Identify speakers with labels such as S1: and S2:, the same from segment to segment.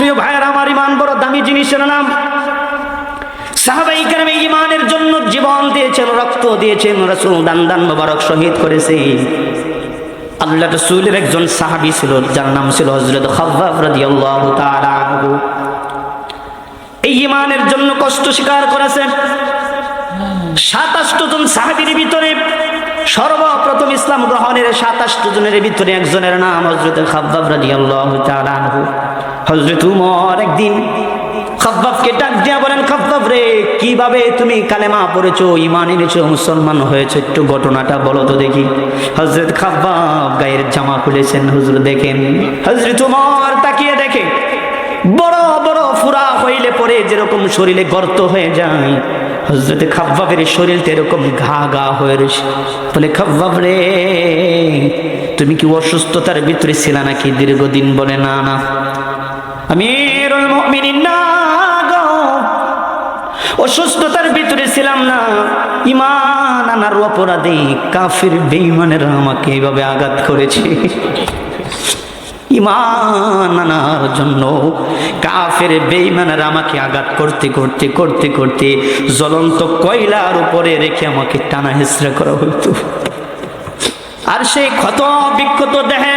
S1: প্রিয় ভাইয়েরা আমার, ইমান বড় দামি জিনিসের নাম। সাহাবায়ে কেরাম ইমানের জন্য জীবন দিয়েছেন, রক্ত দিয়েছেন, রাসূল দান মোবারক শহীদ করেছে। আল্লাহ রাসূলের একজন সাহাবী ছিল, যার নাম ছিল হযরত খাব্বাব রাদিয়াল্লাহু তাআলা আনহু। এই ইমানের জন্য কষ্ট স্বীকার করেছেন। 27 জন সাহাবীর ভিতরে সর্বপ্রথম ইসলাম গ্রহণের 27 জনের ভিতরে একজনের নাম হযরত খাব্বাব রাদিয়াল্লাহু তাআলা আনহু। হযরত ওমর একদিন খাব্বাবকে ডাক দিয়া বলেন, খাব্বাব রে, কিভাবে তুমি কালেমা পড়েছো, ঈমান এনেছো, মুসলমান হয়েছো, একটু ঘটনাটা বলো তো দেখি। হযরত খাব্বাব গায়ের জামা খুলেছেন। হুজুর দেখেন, হযরত ওমর তাকিয়ে দেখে বড় বড় ফুরা হইলে পরে যেরকম শরীরে গর্ত হয়ে যায়, হযরত খাব্বাবের শরীরটা এরকম ঘা ঘা হয়ে রয়েছে। বলে, খাব্বাব রে, তুমি কি অসুস্থতার ভিতরে ছিল নাকি দীর্ঘদিন? বলে, না না, আমিরুল মুমিনিন, না গো, অসুস্থতার ভিতরে ছিলাম না। ঈমান আনার অপরাধে কাফির বেঈমানেরা আমাকে এইভাবে আঘাত করেছে। ঈমান আনার জন্য কাফের বেঈমানেরা আমাকে আঘাত করতে করতে করতে করতে জ্বলন্ত কয়লার উপরে রেখে আমাকে টানা হেঁচড়া করা হইতো। আর সেই ক্ষত বিক্ষত দেহে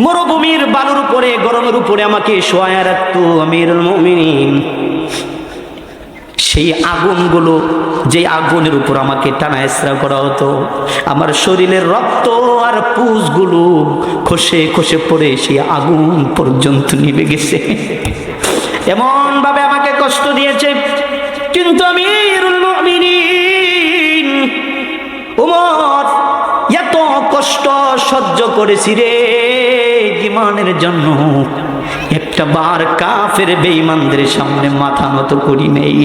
S1: মরুভূমির বালুর উপরে, গরমের উপরে আমাকে শোয়ায়া রাখতো আমিরুল মুমিনিন। সেই আগুনগুলো, যে আগুনের উপর আমাকে টানা হেঁচড়া করা হতো, আমার শরীরের রক্ত আর পুঁজগুলো খসে খসে পড়ে সেই আগুন পর্যন্ত নিভে গেছে। এমন ভাবে আমাকে কষ্ট দিয়েছে। কিন্তু আমিরুল মুমিনিন ওমর এত কষ্ট সহ্য করেছি রে ঈমানের জন্য, একটা বার কাফের বেঈমানদের সামনে মাথা নত করি নেই।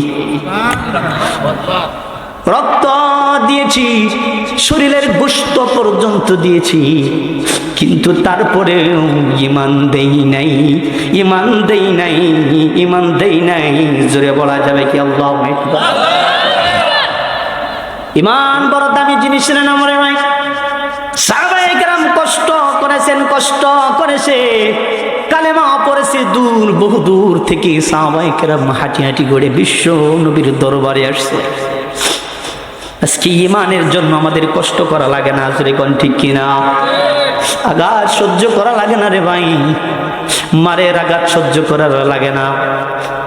S1: রক্ত দিয়েছি, শরীরের গোশত পর্যন্ত দিয়েছি, কিন্তু তারপরেও ঈমান দেই নাই, ঈমান দেই নাই, ঈমান দেই নাই। জোরে বলা যাবে কি আল্লাহু আকবার? ঈমান বড় দামি জিনিসের নাম রে ভাই। সাহাবায়ে কেরাম কষ্ট করেছেন, কষ্ট করেছে, কালেমা পড়েছে, দূর বহু দূর থেকে সাহাবায়ে কেরাম হাঁটি হাঁটি করে বিশ্ব নবীর দরবারে আসছে। আজকে ঈমানের জন্য আমাদের কষ্ট করা লাগে না? আসলে কোন ঠিক কিনা? আঘাত সহ্য করা লাগে না রে ভাই, মারের আঘাত সহ্য করা লাগে না,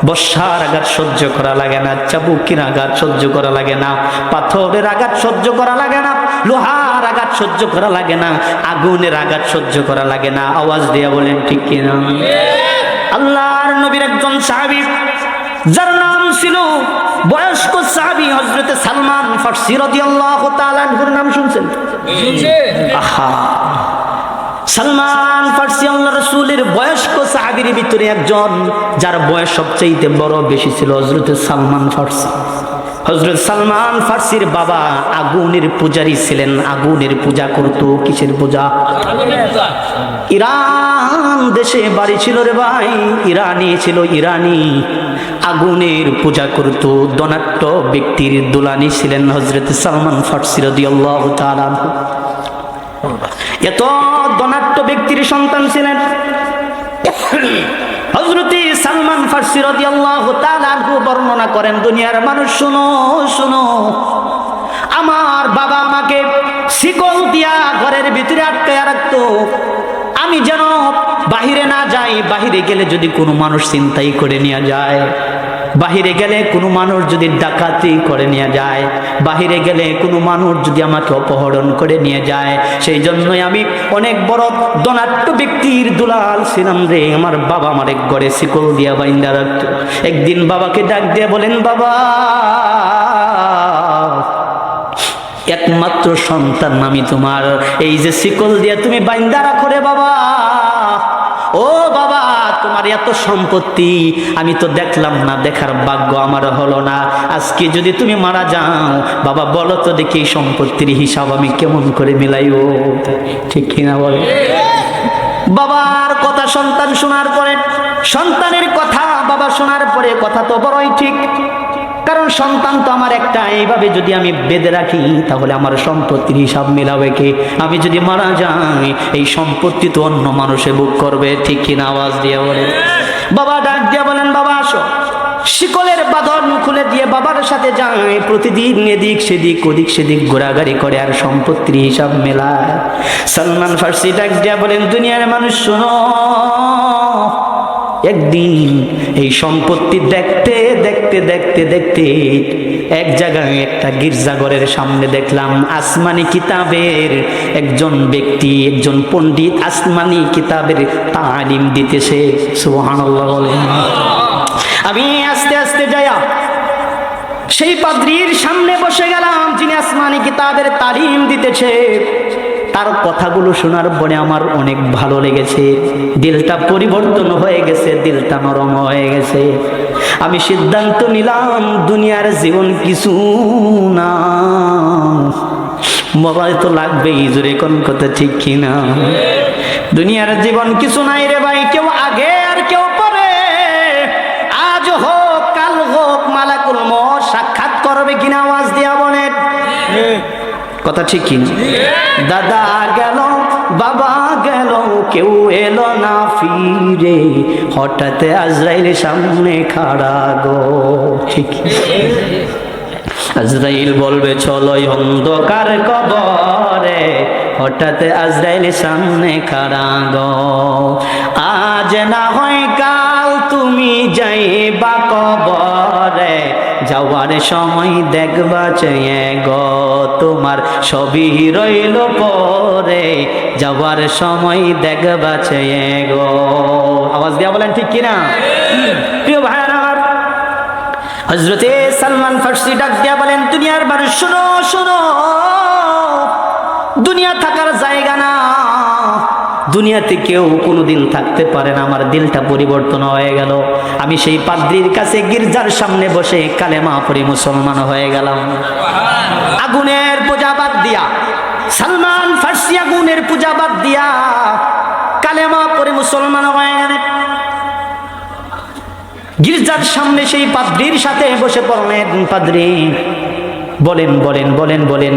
S1: বর্ষার আঘাত সহ্য করা লাগে না, চাবুকের আঘাত সহ্য করা লাগে না, পাথরের আঘাত সহ্য করা লাগে না, লোহার আঘাত সহ্য করা লাগে না, আগুনের আঘাত সহ্য করা লাগে না। আওয়াজ দিয়া বলেন ঠিক কিনা? আল্লাহর নবীর একজন সাহাবী, যার নাম ছিল বয়স্ক সাহাবী হযরত সালমান ফারসি রাদিয়াল্লাহু তাআলা আনহুর নাম শুনছেন? আহা, সালমান ফারসি আল্লাহর রাসূলের বয়স্ক সাহাবীর ভিতরে একজন, যার বয়স সবচেয়ে বড় বেশি ছিল হযরত সালমান ফারসি। হযরত সালমান ফারসির বাবা আগুনের পূজারী ছিলেন, আগুনের পূজা করত। কিসের পূজা? ইরান দেশে বাড়ি ছিল রে ভাই, ইরানি ছিল, ইরানি আগুনের পূজা করত। ধনাঢ্য ব্যক্তির দুলানি ছিলেন হযরত সালমান ফারসি রাদিয়াল্লাহু তাআলা। এত ধনাঢ্য ব্যক্তির সন্তান ছিলেন হযরত সালমান ফারসি রাদিয়াল্লাহু তাআলা আনহু। বর্ণনা করেন, দুনিয়ার মানুষ শুনো শুনো, আমার বাবা আমাকে শিকল দিয়া ঘরের ভিতরে আটকায়া রাখতো, আমি যেন বাহিরে না যাই। বাহিরে গেলে যদি কোনো মানুষ ছিনতাই করে নিয়ে যায়, বাহিরে গেলে কোনো মানুষ যদি ডাকাতি করে নিয়ে যায়, বাহিরে গেলে কোনো মানুষ যদি আমাকে অপহরণ করে নিয়ে যায়, সেই জন্যই আমি অনেক বড় ধনাঢ্য ব্যক্তির দুলাল ছিলাম রে। আমার বাবা আমার এক ঘরে শিকল দিয়া বাইন্দা রাখতো। একদিন বাবাকে ডাক দিয়ে বলেন, বাবা, একমাত্র সন্তান আমি তোমার, এই যে শিকল দিয়া তুমি বাইন্দা রাখো রে বাবা, ও বাবা, তোমার এত সম্পত্তি আমি তো দেখলাম না, দেখার ভাগ্য আমার হলো না। আজকে যদি তুমি মারা যাও বাবা, বলো তো দেখি এই সম্পত্তির হিসাব আমি কেমন করে মিলাইব? ঠিক কিনা বলে? বাবার কথা সন্তান শোনার পরে, সন্তানের কথা বাবা শোনার পরে কথা তো বড়ই ঠিক, কারণ সন্তান তো আমার একটা, এইভাবে যদি আমি বেঁধে রাখি তাহলে আমার সম্পত্তির হিসাব মিলাবে কে? আমি যদি মারা যাই এই সম্পত্তি তো অন্য মানুষে ভোগ করবে। ঠিক কিনা? আওয়াজ দিয়ে বলে। বাবা ডাক দিয়ে বলেন, বাবা আসো। শিকলের বাঁধন খুলে দিয়ে বাবার সাথে যায়, প্রতিদিন এদিক সেদিক ওদিক সেদিক ঘোরাঘুরি করে আর সম্পত্তির হিসাব মেলায়। সালমান ফার্সি ডাক দিয়া বলেন, দুনিয়ার মানুষ শোনো, একদিন এই সম্পত্তি দেখতে দেখতে দেখতে দেখতে এক জায়গায় একটা গির্জাঘরের সামনে দেখলাম আসমানি কিতাবের একজন ব্যক্তি, একজন পণ্ডিত আসমানি কিতাবের তালিম দিতেছে। সুবহানাল্লাহ বলেন। আমি আস্তে আস্তে যাইয়া সেই পাদ্রীর সামনে বসে গেলাম, যিনি আসমানি কিতাবের তালিম দিতেছে। তার কথাগুলো শোনার পরে আমার অনেক ভালো লেগেছে, দিলটা পরিবর্তন হয়ে গেছে, দিলটা নরম হয়ে গেছে। আমি সিদ্ধান্ত নিলাম দুনিয়ার জীবন কিছু না, মরাই তো লাগবেই। জোরে কোন কথা ঠিক কিনা? দুনিয়ার জীবন কিছু নাই রে ভাই, কেউ আগে আর কেউ পরে। আজ হোক কাল হোক মালাকুল মউত সাক্ষাৎ করবে কিনা আওয়াজ দিয়া বলেন। কথা ঠিক কিনা? দাদা গেল, বাবা গেল, কেউ এলো না ফিরে, হঠাৎ আজরাইল সামনে খাড়া গো। ঠিক, আজরাইল বলবে চলো অন্ধকার কবরে, হঠাৎ আজরাইল সামনে খাড়া গো। আজ না হয় কাল তুমি যাইবা কবরে, যাওয়ার সময় দেখবা চেয়ে গো, তোমার সবই রইল পরে, যাওয়ার সময় দেখবা চেয়ে গো। আওয়াজ দিয়া বলেন ঠিক কিনা? প্রিয় ভাইরা আমার, হযরতে সালমান ফার্সি ডাক দিয়া বলেন, দুনিয়ার মানুষ শোনো শোনো, দুনিয়া থাকার জায়গা না, দুনিয়াতে কেউ কোনোদিন থাকতে পারে না। আমার দিলটা পরিবর্তন হয়ে গেল। আমি সেই পাদ্রীর কাছে গির্জার সামনে বসে কালেমা পড়ে মুসলমান হয়ে গেলাম। আগুনের পূজা বাদ দিয়া, সালমান ফার্সি আগুনের পূজা বাদ দিয়া কালেমা পড়ে মুসলমান হয়ে গেলেন। গির্জার সামনে সেই পাদ্রীর সাথে বসে পড়লেন। পাদ্রী বলেন বলেন বলেন বলেন,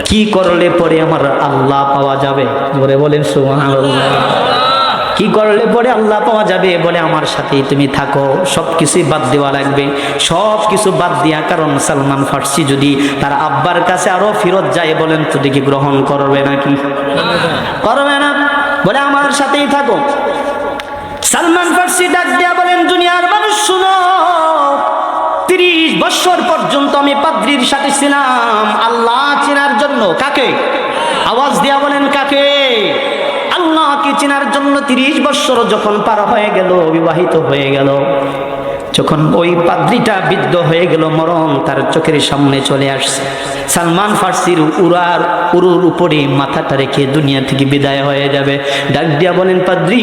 S1: কি করলে পরে আমার আল্লাহ পাওয়া যাবে? বলে বলেন সুবহানাল্লাহ। কি করলে পরে আল্লাহ পাওয়া যাবে? বলে আমার সাথেই তুমি থাকো, সব কিছুই বাদ দেওয়া লাগবে। সব কিছু বাদ দিয়া, কারণ সালমান ফার্সি যদি তার আব্বার কাছে আরো ফেরত যায়, বলেন তো দেখি গ্রহণ করবে নাকি? করবে না। বলে আমার সাথেই থাকো। সালমান ফার্সি ডাক দিয়া বলেন, দুনিয়ার মানুষ শুনো, 30 বছর পর্যন্ত আমি পাদ্রীর সাথে ছিলাম আল্লাহ চেনার জন্য। কাকে? আওয়াজ দিয়া বলেন কাকে? আল্লাহকে চেনার জন্য 30 বছর যখন পার হয়ে গেল, বিবাহিত হয়ে গেল, যখন ওই পাদ্রীটা বৃদ্ধ হয়ে গেল, মরণ তার চোখের সামনে চলে আসছে, সালমান ফার্সির উরুর উপরে মাথাটা রেখে দুনিয়া থেকে বিদায় হয়ে যাবে। ডাক দিয়া বলেন, পাদ্রী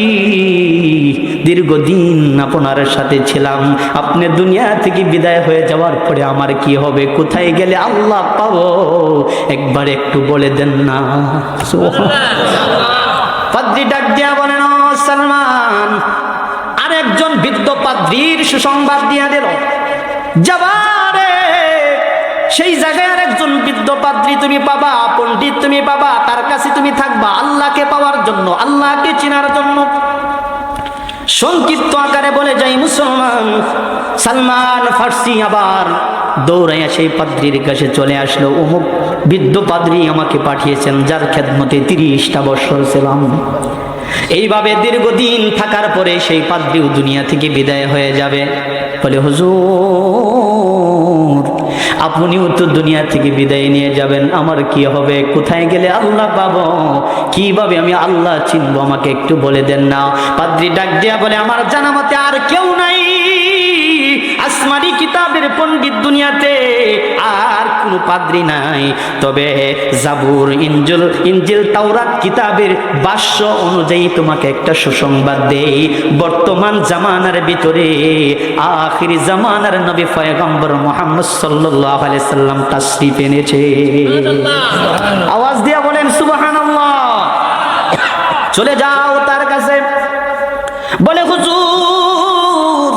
S1: দীর্ঘদিন আপনার সাথে ছিলাম, আপনি দুনিয়া থেকে বিদায় হয়ে যাওয়ার পরে আমার কি হবে? কোথায় গেলে আল্লাহ পাবো? একবার একটু বলে দেন না। পাদ্রী ডাক দিয়া বলেন, ও সালমান, আরেকজন বৃদ্ধ পাদ্রীর সুসংবাদ দিয়া দিল, যাবারে সেই জায়গায় আরেকজন বৃদ্ধ পাদ্রী তুমি পাবা, পণ্ডিত তুমি পাবা, তার কাছে তুমি থাকবা আল্লাহকে পাওয়ার জন্য, আল্লাহকে চেনার জন্য। সংক্ষিপ্ত আকারে বলে যাই মুসলমান, সালমান ফার্সি আবার দৌড়াইয়া সেই পাদ্রীর কাছে চলে আসলো। অমুক বৃদ্ধ পাদ্রী আমাকে পাঠিয়েছেন, যার খেদমতে 30টা বছর ছিলাম। এইভাবে দীর্ঘদিন থাকার পরে সেই পাদ্রীও দুনিয়া থেকে বিদায় হয়ে যাবে। বলে, হুজুর আপনিও তো দুনিয়া থেকে বিদায় নিয়ে যাবেন, আমার কি হবে? কোথায় গেলে আল্লাহ পাবো? কিভাবে আমি আল্লাহ চিনবো? আমাকে একটু বলে দেন না। পাদ্রী ডাক দিয়া বলে, আমার জানা মতে আর কেউ নাই, আসমানি কিতাবের পণ্ডিত দুনিয়াতে আর কোন পাদ্রী নাই। তবে জাবুর, ইনজিল, তাওরাত কিতাবের ভাষ্য অনুযায়ী তোমাকে একটা সুসংবাদ দেই, বর্তমান জামানার ভিতরে আখির জামানার নবী পয়গম্বর মুহাম্মদ সাল্লাল্লাহু আলাইহি সাল্লাম তাশরীফ এনেছে। আওয়াজ দিয়া বলেন সুবহানাল্লাহ। চলে যাও তার কাছে। বলে, হুজুর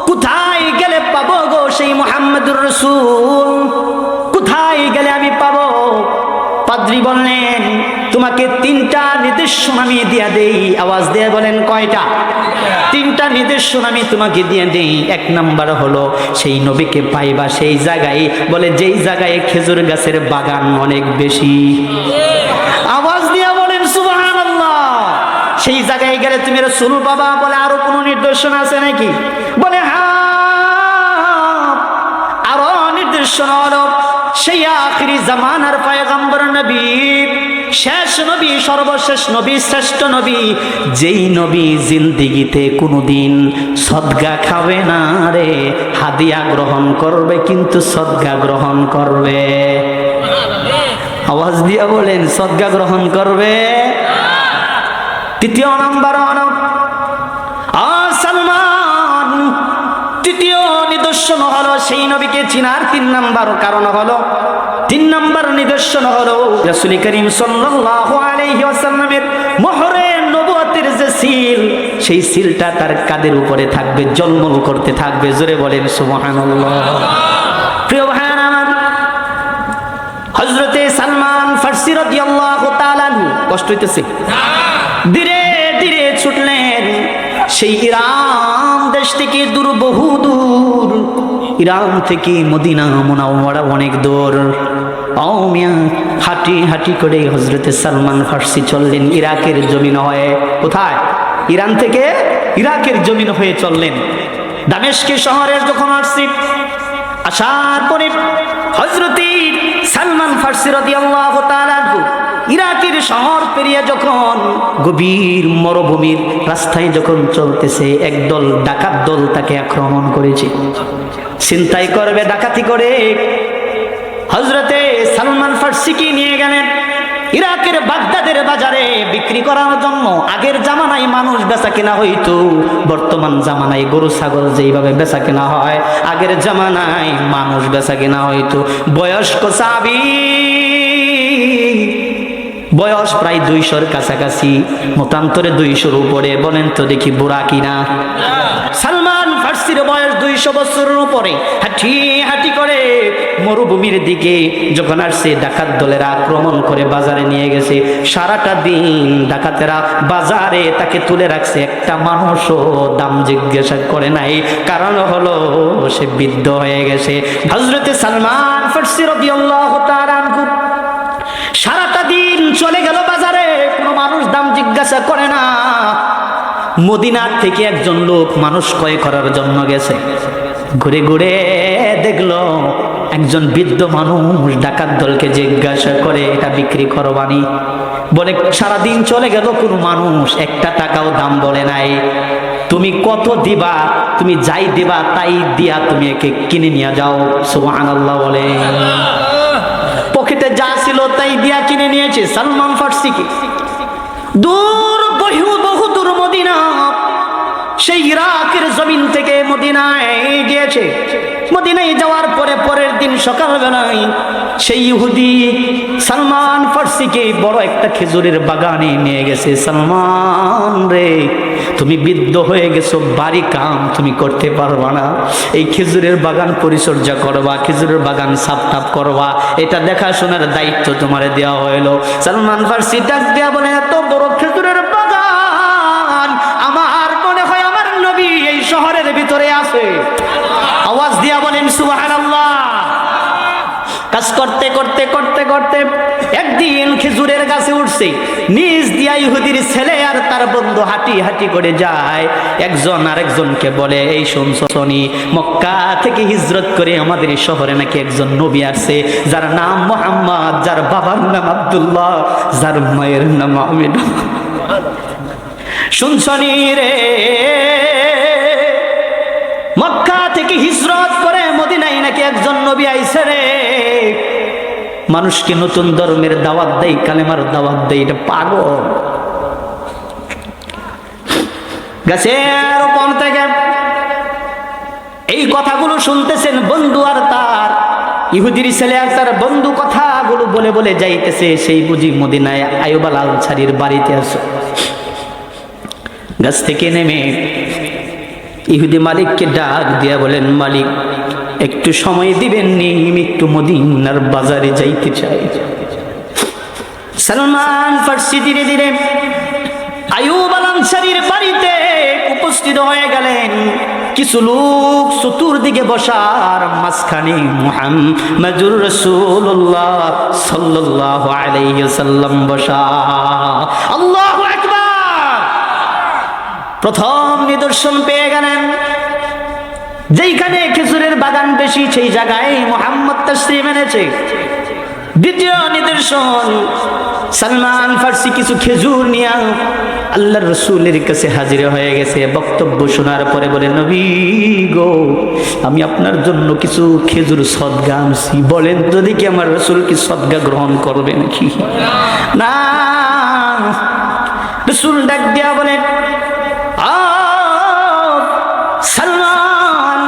S1: কোথায় গেলে পাবো গো সেই মুহাম্মদুর রাসূল? কোথায় গেলে আমি পাবো? পাদ্রী বললেন, তোমাকে তোমাকে তিনটা নির্দেশনা আমি দিয়া দেই। আওয়াজ দিয়ে বলেন কয়টা? তিনটা নির্দেশনা আমি তোমাকে দিয়ে দেই। এক নাম্বার হলো সেই নবীকে পাইবা সেই জায়গায়, বলে যেই জায়গায় খেজুর গাছের বাগান অনেক বেশি। আওয়াজ দিয়ে বলেন সুবহানাল্লাহ। সেই জায়গায় গেলে তুমি রাসূল পাবা। বলে আরো কোনো নির্দেশনা আছে নাকি? বলে হ্যাঁ, আরো নির্দেশনা হলো সেই আখিরি জামানার পয়গম্বর নবী, শেষ নবী, সর্বশেষ নবী, শ্রেষ্ঠ নবী, যেই নবী জিন্দিগিতে কোনোদিন সদকা খাবে না রে, হাদিয়া গ্রহণ করবে কিন্তু সদকা গ্রহণ করবে। আওয়াজ দিয়া বলেন সদকা গ্রহণ করবে। তৃতীয় নাম্বার হলো সালমান। তৃতীয় নিদর্শন হলো সেই নবীকে চিনার। তিন নাম্বার কারণ হলো, তিন নাম্বার নিদর্শন হলো রাসূল করিম সাল্লাল্লাহু আলাইহি ওয়াসাল্লামের মোহরে নবুয়তের যে সিল, সেই সিলটা তার কাদের উপরে থাকবে, ঝলমল করতে থাকবে। জোরে বলেন সুবহানাল্লাহ। প্রিয় ভাইরা আমার, হযরতে সালমান ফারসি রাদিয়াল্লাহু তাআলা আনহু, কষ্ট হইতেছে, ধীরে ধীরে ছুটলেন সেই ইরান দেশ থেকে দূর, বহু দূর। ইরান থেকে মদিনা মুনাওয়ারা অনেক দূর। হাঁটি হাঁটি করে হযরতে সালমান ফারসি চললেন ইরাকের জমিন হয়ে। কোথায়? ইরান থেকে ইরাকের জমিন হয়ে চললেন। দামেস্কে শহরের যখন আসছি, আসার পরে হযরতে সালমান ফারসি রাদিয়াল্লাহু তাআলা আনহু ইরাকের শহর পেরিয়ে যখন গভীর মরুভূমির রাস্তায় যখন চলতেছে, একদল ডাকাত দল তাকে আক্রমণ করেছে, ছিনতাই করবে, ডাকাতি করে। হযরতে সালমান ফারসিকে নিয়ে গেলেন ইরাকের বাগদাদের বাজারে বিক্রি করার জন্য। আগের জামানায় মানুষ বেচা কেনা হইতো, বর্তমান জামানায় গরু ছাগল যেইভাবে বেচা কেনা হয়, আগের জামানায় মানুষ বেচা কেনা হইতো। বয়স্ক সাহাবী, বয়স প্রায় 200-র কাছাকাছি, মতান্তরে 200-র উপরে। বলেন তো দেখি বুড়া কিনা? সালমান ফারসির বয়স 200 বছরের উপরে। হাঁটি হাঁটি করে মরুভূমির দিকে যখন আসছে, ডাকাত দলেরা আক্রমণ করে বাজারে নিয়ে গেছে। সারাটা দিন ডাকাতেরা বাজারে তাকে তুলে রাখছে, একটা মানুষও দাম জিজ্ঞাসা করে নাই। কারণ হলো সে বৃদ্ধ হয়ে গেছে। হযরতে সালমান ফারসি রাদিয়াল্লাহু তাআলা আনহু সারাটা দিন চলে গেল বাজারে, কোনো মানুষ দাম জিজ্ঞাসা করে না। মদিনার থেকে একজন লোক মানুষ ক্রয় করার জন্য গেছে, ঘুরে ঘুরে দেখলো একজন বৃদ্ধ মানুষ ডাকাত দলকে জিজ্ঞাসা করে, এটা বিক্রি করবানি? বলে সারাদিন চলে গেল, কোনো মানুষ একটা টাকাও দাম বলে নাই। তুমি কত দিবা? তুমি যাই দিবা তাই দিয়া তুমি একে কিনে নিয়ে যাও। সুবহানাল্লাহ বলে। পকেটে যা ছিল তাই দিয়া কিনে নিয়েছে সালমান ফারসিকে। দূর, বহু দূর মদিনা, সেই ইরাকের জমিন থেকে মদিনায় গিয়েছে। মদিনায় যাওয়ার পরে পরের দিন সকালবেলায় সেই ইহুদি সালমান ফারসিকে বড় একটা খেজুরের বাগানে নিয়ে গেছে। সালমান রে, তুমি বৃদ্ধ হয়ে গেছো, বাড়ি কাম তুমি করতে পারবা না, এই খেজুরের বাগান পরিচর্যা করবা, খেজুরের বাগান সাফ টাফ করবা, এটা দেখাশোনার দায়িত্ব তোমারে দেওয়া হইলো। সালমান ফারসি ডাক দেয়া বলে, এত বড় খেজুরের বাগান আমার মনে হয় আমার নবী এই শহরের ভিতরে আছে। আওয়াজ দিয়া বলেন সুবহানাল্লাহ। কাজ করতে করতে করতে করতে একদিন খেজুরের গাছে উঠছে, নিজ দিয়া ইহুদির ছেলে আর তার বন্ধু হাঁটি হাঁটি করে যায়। একজন আরেকজনকে বলে, এই শুনছনি, মক্কা থেকে হিজরত করে আমাদের এই শহরে নাকি একজন নবী আসছে, যার নাম মুহাম্মদ, যার বাবার নাম আব্দুল্লাহ, যার মায়ের নাম আমিনা। শুনছনি রে, মক্কা থেকে হিজরত করে মদিনায় নাকি একজন নবী আইছে রে। মানুষকে নতুন ধর্মের দাওয়াত দেয়, কালেমার দাওয়াত দেয়, এটা পাগল। গাছের উপর থেকে এই কথাগুলো শুনতেছেন বন্ধু আর তার ইহুদির ছেলে আর তার বন্ধু কথাগুলো বলে বলে যাইতেছে। সেই বুঝি মদিনায় আইয়ুব আল আনসারীর বাড়িতে আসে। গাছ থেকে নেমে ইহুদি মালিককে ডাক দিয়া বলেন, মালিক একটু সময় দিবেন নি, আমি একটু মদিনার বাজারে যাইতে চাই। সালমান ফার্সি ধীরে ধীরে আইয়ুব আল আনসারীর বাড়িতে উপস্থিত হয়ে গেলেন। কিছু লোক চতুর্দিকে বসার মাঝখানে মুহাম্মাদুর রাসূলুল্লাহ সাল্লাল্লাহু আলাইহি ওয়াসাল্লাম বসা। আল্লাহু আকবার। প্রথম নিদর্শন পেয়ে গেলেন, যেইখানে খেজুরের বাগান বেশি সেই জায়গায় মুহাম্মদ তাশরীফ এনেছে। দ্বিতীয় নিদর্শন, সালমান ফার্সি কিছু খেজুর নিয়ে আল্লাহর রাসূলের কাছে হাজির হয়ে গেছে। বক্তব্য শোনার পরে বলে, নবী গো, আমি আপনার জন্য কিছু খেজুর সদকা আনছি, বলেন তো দেখি আমার রাসূল কি সদকা গ্রহণ করবে নাকি? না। রাসূল ডাক দিয়া বলেন, সালমান,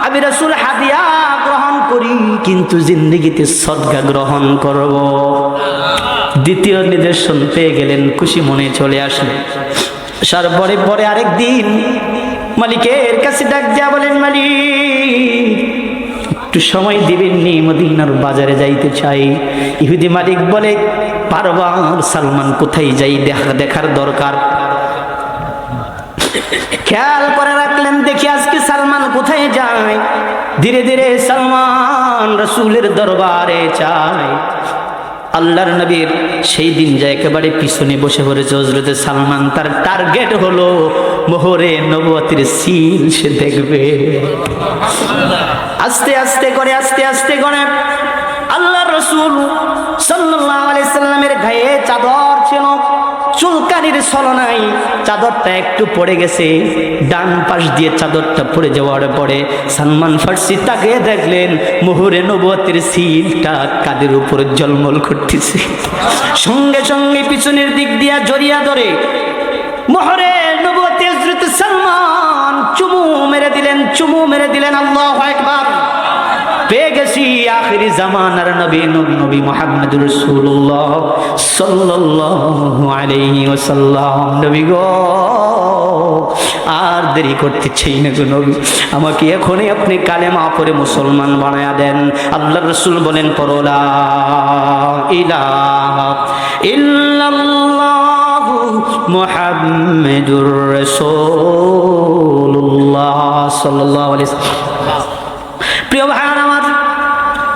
S1: আমি রাসূল হাদিয়া গ্রহণ করি, কিন্তু জিন্দেগিতে সদকা গ্রহণ করব। দ্বিতীয় নিদর্শন পেয়ে গেলেন, খুশি মনে চলে আসলেন। আসার পরে পরে আরেকদিন মালিকের কাছে ডাক দিয়া বলেন, মালিক একটু সময় দিবেননি, মদিনার বাজারে যাইতে চাই। ইহুদি মালিক বলে, বারবার সালমান কোথায় যাই দেখার দরকার। খেয়াল করে রাখলেন, দেখি আজকে সালমান কোথায় যায়। ধীরে ধীরে সালমান রাসূলের দরবারে যায়। আল্লাহর নবীর সেই দিন যায় একেবারে পিছনে বসে পড়েছে হযরতে সালমান। তার টার্গেট হলো মোহরে নবুয়তের সিল সে দেখবে। আস্তে আস্তে করে আল্লাহর রাসূল সাল্লাল্লাহু আলাইহি সাল্লামের গায়ে চাদর ছিল, চুলকানির ছলনায় চাদরটা একটু পড়ে গেছে। ডান পাশ দিয়ে চাদরটা পড়ে যাওয়ার পরে সালমান ফার্সি তাকে দেখলেন মোহরে নবুয়তের সিলটা কাদের উপরে ঝলমল করতেছে। সঙ্গে সঙ্গে পিছনের দিক দিয়া জড়িয়া ধরে মোহরে নবুয়তে হযরত সালমান চুমু মেরে দিলেন। আল্লাহু আকবার। পেয়ে গেছি আখিরি জামানার নবী, নবী মুহাম্মদুর রাসূলুল্লাহ সাল্লাল্লাহু আলাইহি ওয়াসাল্লাম। নবী গো, আর দেরি করতে চাই না গো নবী, আমাকে এখনই আপনি কালেমা পড়ে মুসলমান বানায়া দেন। আল্লাহর রাসূল বলেন, পড়ো লা ইলাহা ইল্লাল্লাহু মুহাম্মাদুর রাসূলুল্লাহ সাল্লাল্লাহু আলাইহি ওয়াসাল্লাম। প্রিয় ভাই আমার,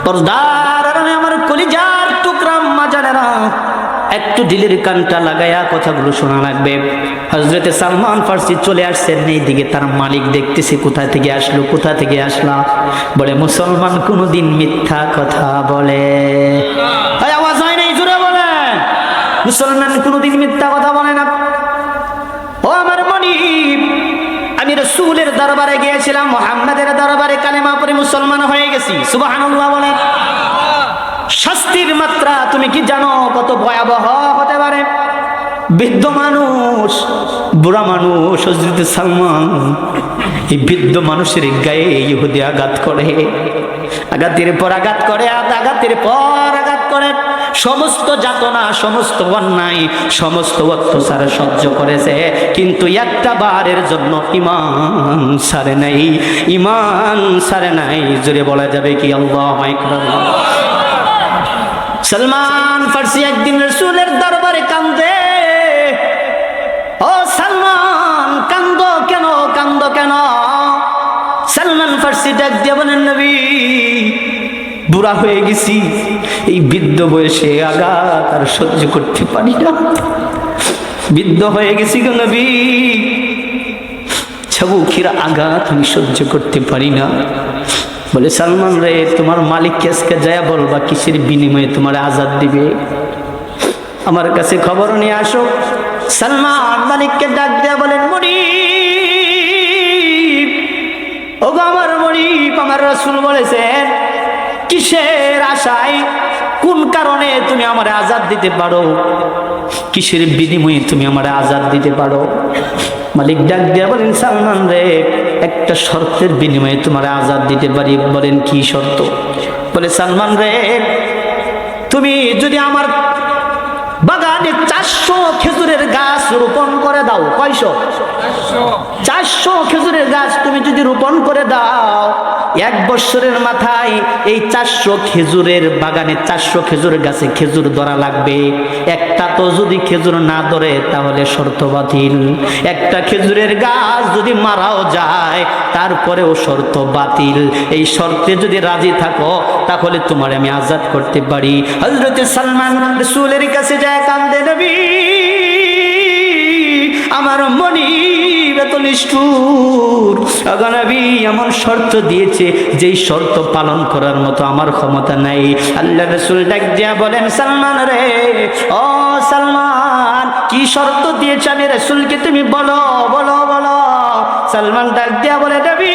S1: পর্দার আড়ালে আমার কলিজার টুকরা মাজানেরা, একটু দিলের কানটা লাগায়া কথাগুলো শোনা লাগবে। হযরতে সালমান ফার্সি চলে আসছেন, এই দিকে তার মালিক দেখতেছে কোথা থেকে আসলা। বলে, মুসলমান কোনদিন মিথ্যা কথা বলে? আওয়াজ হয় নাই, জোরে বলেন। মুসলমান কোনদিন মিথ্যা কথা বলে না। ও আমার মনিব, আমি রাসূলের দরবারে গিয়েছিলাম, মুহাম্মাদের দরবারে কালেমা পড়ে মুসলমান হয়ে গেছি। সুবহানাল্লাহ বলেন। শাস্তির মাত্রা তুমি কি জানো কত ভয়াবহ হতে পারে? বৃদ্ধ মানুষ, বুড়া মানুষ, হযরত সালমান এই বৃদ্ধ মানুষের গায়ে ইহুদি আঘাত করে, আঘাতের পর আঘাত করে, সমস্ত যাতনা, সমস্ত অন্যায়, সমস্ত অত্যাচার সহ্য করেছে, কিন্তু একটা বারের জন্য ঈমান ছাড়ে নাই। জোরে বলা যাবে কি আল্লাহু আকবার। সালমান ফার্সি একদিন রাসূলের দরবারে কান্দে। ও সালমান, কান্দো কেন? সালমান ফার্সি ডাক দিয়ে বলেন, নবী বুড়া হয়ে গেছি, এই বৃদ্ধ বয়সে আঘাত আর সহ্য করতে পারি না, বৃদ্ধ হয়ে গেছি গো নবী, চাবুকের আঘাত আমি সহ্য করতে পারি না। বলে, সালমান রে, তোমার মালিককে আজকে যায় বলবা কিসের বিনিময়ে তোমার আজাদ দিবে, আমার কাছে খবর নিয়ে আসো। সালমান মালিককে ডাক দেয়া বলেন, মনিব, ওগো আমার মনিব, আমার রাসূল বলেছেন কিসের আশায়, কোন কারণে তুমি আমার আজাদ দিতে পারো, কিসের বিনিময়ে তুমি আমার আজাদ দিতে পারো? মালিক ডাক দিয়া বলেন, সালমান রে, একটা শর্তের বিনিময়ে তোমার আজাদ দিতে পারি। বলেন, কি শর্ত? বলে, সালমান রে, তুমি যদি আমার বাগানে 400 খেজুরের গাছ রোপণ করে দাও। কয়শো? 400 খেজুরের গাছ তুমি যদি রোপণ করে দাও, 1 বছরের মাথায় এই 400 খেজুরের বাগানে 400 খেজুর গাছে খেজুর ধরা লাগবে। একটা তো যদি খেজুর না ধরে তাহলে শর্ত বাতিল। একটা খেজুরের গাছ যদি মারাও যায় তারপরেও শর্ত বাতিল। এই শর্তে যদি রাজি থাকো তাহলে তোমার আমি আজাদ করতে পারি। হযরত সালমান রাসূলের কাছে যায় কান্দে, নবী আমার মনিব এত নিষ্ঠুর, নবী এমন শর্ত দিয়েছে যেই শর্ত পালন করার মতো আমার ক্ষমতা নাই। আল্লাহ রাসূল ডাক দিয়া বলেন, সালমান রে, ও সালমান, কি শর্ত দিয়েছে আমি রাসূলকে তুমি বলো বলো বলো। সালমান ডাক দিয়া বলে, নবী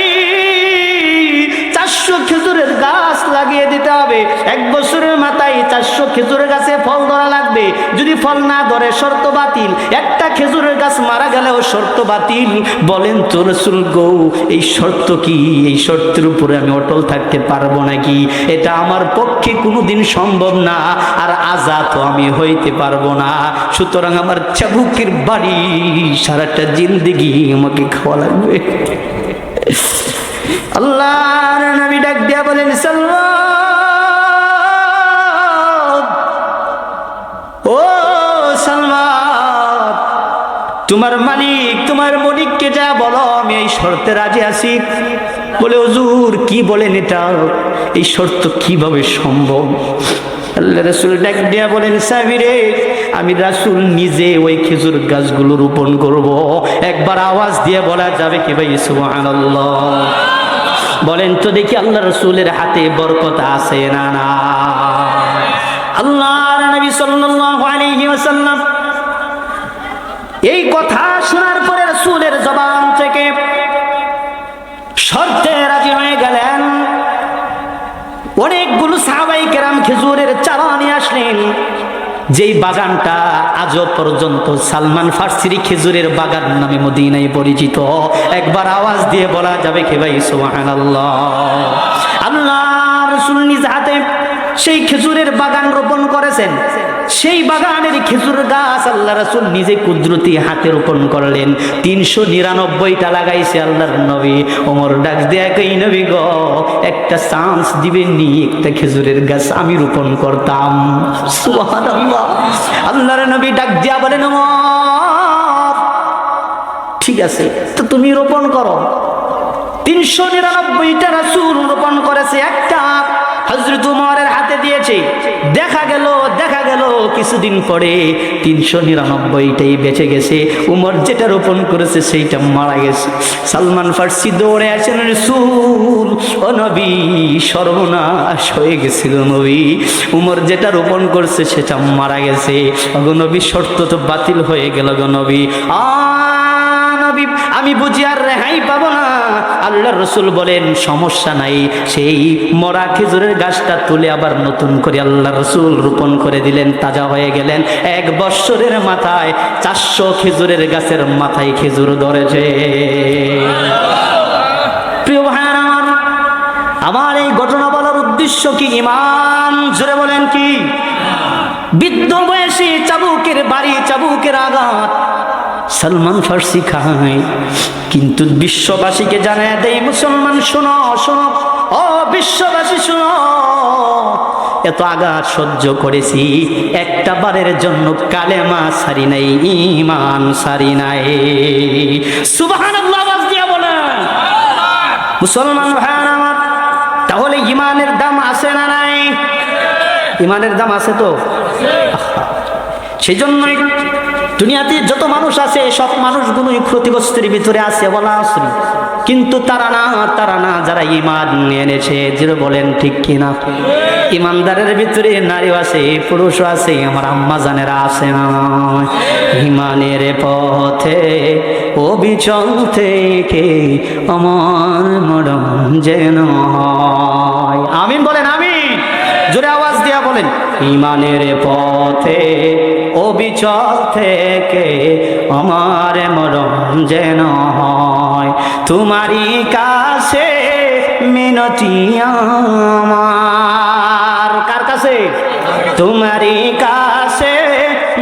S1: 400 খেজুরের গাছ লাগিয়ে দিতে হবে। 1 বছরের মাথায় 400 খেজুরের গাছে ফল ধরা লাগবে। যদি ফল না ধরে শর্ত বাতিল। একটা খেজুরের গাছ মারা গেলেও শর্ত বাতিল। বলেন তো রাসূল গো, এই শর্ত কি? এই শর্তের উপরে আমি অটল থাকতে পারবো নাকি? এটা আমার পক্ষে কোনোদিন সম্ভব না, আর আজাদ আমি হইতে পারবো না। সুতরাং আমার চাবুকের বাড়ি সারাটা জিন্দেগি আমাকে খাওয়া লাগবে। আল্লাহর নবী ডাক দিয়া বলেন, সালমান, ও সালমান, তোমার মালিক তোমার মালিককে যা বলো আমি এই শর্তে রাজি আছি। বলে, হুজুর কি বলেন এটা? এই শর্ত কিভাবে সম্ভব? আল্লাহ রাসূল ডাক দিয়া বলেন, সাহাবীরে, আমি রাসূল নিজে ওই খেজুর গাছগুলো রোপণ করব। একবার আওয়াজ দিয়ে বলা যাবে কি ভাই সুবহানাল্লাহ? বলেন তো দেখি, আল্লাহ রাসূলের হাতে বরকত আছে না না? আল্লাহর নবী সাল্লাল্লাহু আলাইহি ওয়াসাল্লাম এই কথা শোনার পরে রাসূলের জবান থেকে শর্তে রাজি হয়ে গেলেন। অনেকগুলো সাহাবায়ে কেরাম খেজুরের চারা নিয়ে আসলেন। যেই বাগানটা আজও পর্যন্ত সালমান ফার্সির খেজুরের বাগান নামে মদিনায় পরিচিত। একবার আওয়াজ দিয়ে বলা যাবে কি ভাই সুবহানাল্লাহ? আল্লাহ রাসূল নিজ হাতে সেই খেজুরের বাগান রোপণ করেছেন। সেই বাগানের খেজুর গাছ আল্লাহ রাসূল নিজে কুদরতি হাতে রোপণ করলেন। 399টা লাগাইছে আল্লাহর নবী। ওমর ডাক দেয়া কই, নবী গো, একটা চান্স দিবেন নি, একটা খেজুরের গাছ আমি রোপণ করতাম। সুবহানাল্লাহ। আল্লাহর নবী ডাক দিয়া বলেন, ওমর ঠিক আছে, তো তুমি রোপণ করো। 399টা রাসূল রোপণ করেছে, একটা হযরত উমরের হাতে দিয়েছে। দেখা গেল কিছুদিন পরে 399টাই বেঁচে গেছে। উমর যেটা রোপণ করেছে সেইটা মারা গেছে। সালমান ফার্সি দৌড়ে আসেন, রাসূল ও নবী, সর্বনাশ হয়ে গেছিল নবী, উমর যেটা রোপণ করছে সেটা মারা গেছে। গো নবী, শর্ত তো বাতিল হয়ে গেল গো নবী। নবী, আমি বুঝি আর রেহাই পাবো না। আল্লাহর রাসূল বলেন, সমস্যা নাই। সেই মরা খেজুরের গাছটা তুলে আবার নতুন করে আল্লাহর রাসূল রোপণ করে দিলেন, তাজা হয়ে গেলেন। 1 বছরের মাথায় 400 খেজুরের গাছের মাথায় খেজুর ধরেছে। প্রিয় ভাইরা আমার, এই ঘটনা বলার উদ্দেশ্য কি? ঈমান। জোরে বলেন কি? বৃদ্ধ বয়সে চাবুকের বাড়ি, চাবুকের আঘাত সালমান ফার্সি খায়, কিন্তু বিশ্ববাসীকে জানায় দেয়, মুসলমান শোনো শোনো, ও বিশ্ববাসী শোনো, এত আঘাত সহ্য করেছি, একটা বারের জন্য কালেমা সারি নাই, ঈমান সারি নাই। সুবহানাল্লাহ আওয়াজ দিয়া বলেন। মুসলমান ভাইরা আমার, তাহলে ঈমানের দাম আছে না নাই? ঈমানের দাম আছে তো। সেই জন্যই দুনিয়াতে যত মানুষ আছে সব মানুষগুলোই ক্ষতিগ্রস্তের ভিতরে আছে বলা আসরি, কিন্তু তারা না যারা ঈমান নিয়ে এনেছে। যেটা বলেন ঠিক কিনা? ঈমানদারের ভিতরে নারীও আছে, পুরুষও আছে, আমার আম্মা জানেরা আছে না? ঈমানের পথে অবিচল থেকে আমার মরণ যেন হয়। আমিন বলেন, আমিন। জোরে আওয়াজ দিয়া বলেন, ঈমানের পথে অবিচল থেকে আমার মরণ যেন হয়, তোমারই কাছে মিনতি আমার। কার কাছে? তোমারই কাছে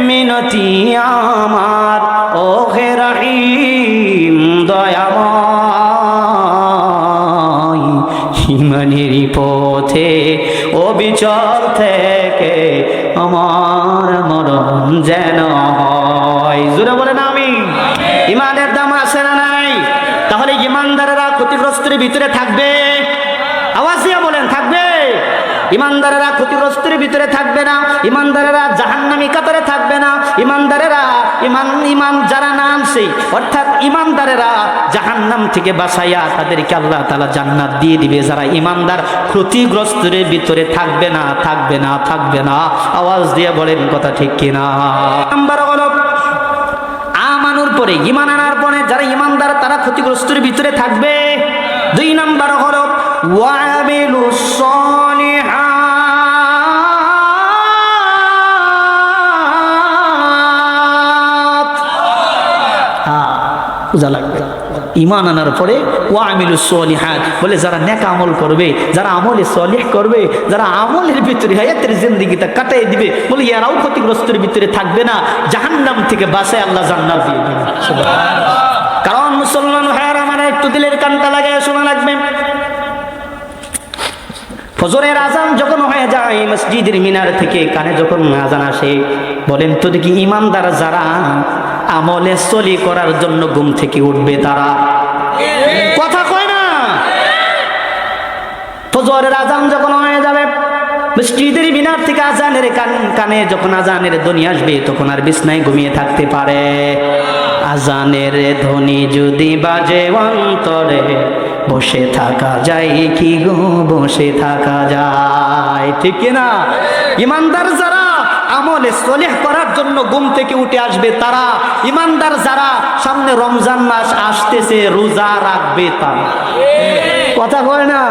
S1: মিনতি আমার, ও হে রহিম দয়াময়। ইমানের পথে অবিচল থেকে আমার মরণ যেন হয়। জোরে বলেন আমিন। ইমানের দাম আছে না নাই? তাহলে ইমানদারেরা ক্ষতিগ্রস্তের ভিতরে থাকবে, আওয়াজ দিয়ে বলেন থাকবে। ইমানদারেরা ক্ষতিগ্রস্তের ভিতরে থাকবে না, ইমানদারেরা জাহান্নামী কাতারে থাকবে না, ইমানদারেরা ইমান যারা না আনছে অর্থাৎ ইমানদারেরা জাহান্নাম থেকে বাঁচাইয়া তাদেরকে আল্লাহ তাআলা জান্নাত দিয়ে দিবে। যারা ইমানদার ক্ষতিগ্রস্তের ভিতরে থাকবে না, থাকবে না, থাকবে না। আওয়াজ দিয়ে বলেন কথা ঠিক কিনা? নাম্বার হলো আমানুর পরে ইমান আনার পরে যারা ইমানদার তারা ক্ষতিগ্রস্তের ভিতরে থাকবে। 2 নাম্বার হলো ওয়াবিলুস সলিহাত। বুঝা লাগবে। ইমান আনার পরে ওয়ামিলুস সলিহাত বলে যারা নেক আমল করবে, যারা আমলে সলিহ করবে, যারা আমলের ভিতরে হায়াতের জিন্দেগিটা কাটাই দিবে, বলে এরাও ক্ষতিগ্রস্তের ভিতরে থাকবে না, জাহান্নাম থেকে বাঁচায় আল্লাহ জান্নাত দিয়ে দিবে। কারণ মুসলমান ভাইয়েরা আমার একটু দিলের কানটা লাগায় শোনা লাগবে। ফজরের আজান যখন হয়ে যায় মসজিদের মিনার থেকে কানে যখন আজান আসে, বলেন তো দেখি ইমানদার যারা আমলে সলি করার জন্য ঘুম থেকে উঠবে তারা, কথা কয় না? ফজরের আজান যখন হয়ে যাবে মসজিদের মিনার থেকে আজানের কানে যখন আজানের ধ্বনি আসবে তখন আর বিছনায় ঘুমিয়ে থাকতে পারে? আজানের ধ্বনি যদি বাজে অন্তরে বসে থাকা যায় কি গো, বসে থাকা যায়, ঠিক কিনা? ইমানদার যারা আমলে সলিহ করার জন্য ঘুম থেকে উঠে আসবে তারা, ইমানদার যারা সামনে রমজান মাস আসতেছে রোজা রাখবে তারা, কথা কয় না?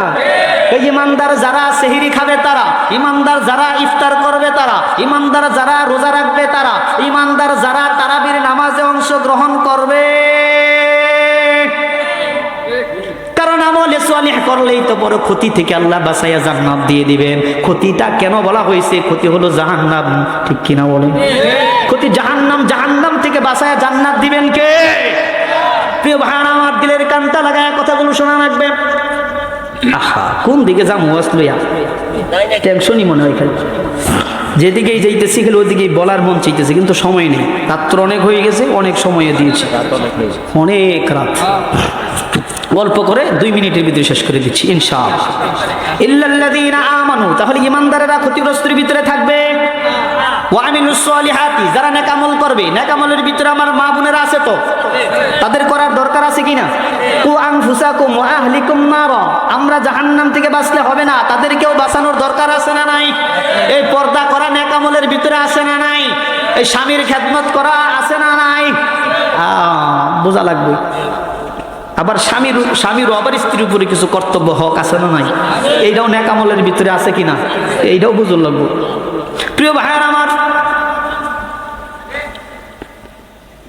S1: এই ইমানদার যারা সেহরি খাবে তারা, ইমানদার যারা ইফতার করবে তারা, ইমানদার যারা রোজা রাখবে তারা, ইমানদার যারা তারাবির নামাজে অংশগ্রহণ করবে। কারণ আমলে সলিহ করলেই তো বড় ক্ষতি থেকে আল্লাহ বাঁচাইয়া জান্নাত দিয়ে দিবেন। ক্ষতিটা কেন বলা হয়েছে? ক্ষতি হলো জাহান্নাম, ঠিক কিনা বলেন? ক্ষতি জাহান্নাম, জাহান্নাম থেকে বাঁচাইয়া জান্নাত দিবেন কে? প্রিয় ভাইরা আমার দিলের কানটা লাগায় কথাগুলো শোনা লাগবে। আহা, কোন দিকে যাবো লইয়া টেনশনই মনে হয়, খালি যেদিকেই যাইতেছি খালি ওইদিকেই বলার মন চাইতেছে, কিন্তু সময় নেই। রাত্র অনেক হয়ে গেছে, অনেক সময় দিয়েছি, অনেক রাত। গল্প করে 2 মিনিটের ভিতরে শেষ করে দিচ্ছি ইনশাআল্লাহ। ইল্লাল্লাযীনা আমানু, তাহলে ইমানদারেরা ক্ষতিগ্রস্তের ভিতরে থাকবে। ওয়ামিলুস সলিহাতি, যারা নেক আমল করবে। নেক আমলের ভিতরে আমার মা বোনেরা আছে তো, তাদের করার দরকার আছে কিনা? কু আনফুসাকুম ওয়া আহলিকুম নারা, আমরা জাহান্নাম থেকে বাঁচলে হবে না, তাদেরকেও বাঁচানোর দরকার আছে না নাই? এই পর্দা করা নেক আমলের ভিতরে আছে না নাই? এই স্বামীর খেদমত করা আছে না নাই? বোঝা লাগবে। আবার স্বামীরও আবার স্ত্রীর উপরে কিছু কর্তব্য হক আছে না নাই? এইটাও নেক আমলের ভিতরে আছে কিনা এইটাও বুঝুন লাগবে। প্রিয় ভাইয়ের আমার,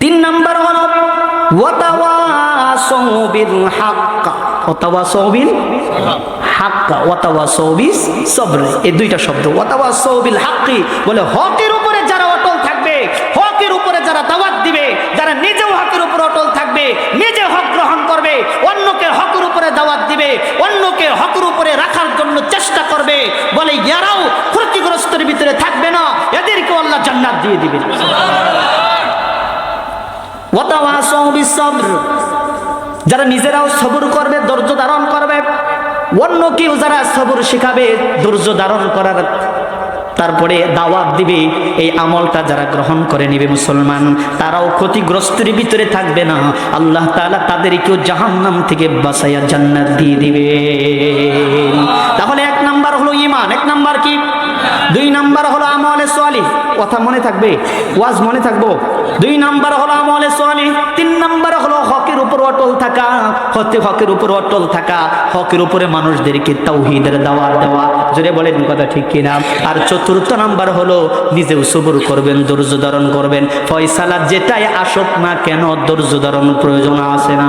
S1: 3 নাম্বার হলো ওয়াতাওয়াসাউ বিল হক, ওয়াতাওয়াসাউ বিল হক, ওয়াতাওয়াসাউ বিস সবর। এই 2টা শব্দ ওয়াতাওয়াসাউ বিল হক বলে হকের উপরে যারা অটল থাকবে, হকের উপরে যারা দাওয়াত দিবে, যারা নিজেও হকের উপরে অটল থাকবে, নিজে হক গ্রহণ করবে, অন্যকে হকের উপরে দাওয়াত দিবে, অন্যকে হকের উপরে রাখার জন্য চেষ্টা করবে, বলে ইয়ারাও ক্ষতিগ্রস্তের ভিতরে থাকবে না, এদেরকে আল্লাহ জান্নাত দিয়ে দিবে। ওয়াতাওয়াসাউ বিস সবর, যারা নিজেরাও সবর করবে, ধৈর্য ধারণ করবে, অন্যকেও যারা সবর শেখাবে, ধৈর্য ধারণ করার তারপরে দাওয়াত দিবে, এই আমলটা যারা গ্রহণ করে নিবে মুসলমান, তারাও ক্ষতিগ্রস্তের ভিতরে থাকবে না, আল্লাহ তাআলা তাদেরকেও জাহান্নাম থেকে বাঁচাইয়া জান্নাত দিয়ে দিবে। তাহলে 1 নাম্বার হলো ঈমান, 1 নাম্বার কি? 2 নাম্বার হলো আমলে সালিহ, কথা মনে থাকবে, ওয়াজ মনে থাকবো। 2 নাম্বার হলো আমলে সালিহ, 3 নাম্বার হলো হকের উপর অটল থাকা, হকের উপর অটল থাকা, হকের উপরে মানুষদেরকে তাওহীদের দাওয়াত দেওয়া। জোরে বলেন কথা ঠিক কিনা? আর 4র্থ নাম্বার হলো নিজেও সবর করবেন, ধৈর্য ধারণ করবেন, ফয়সালা যেটাই আসুক না কেন ধৈর্য ধারণ প্রয়োজন আছে না?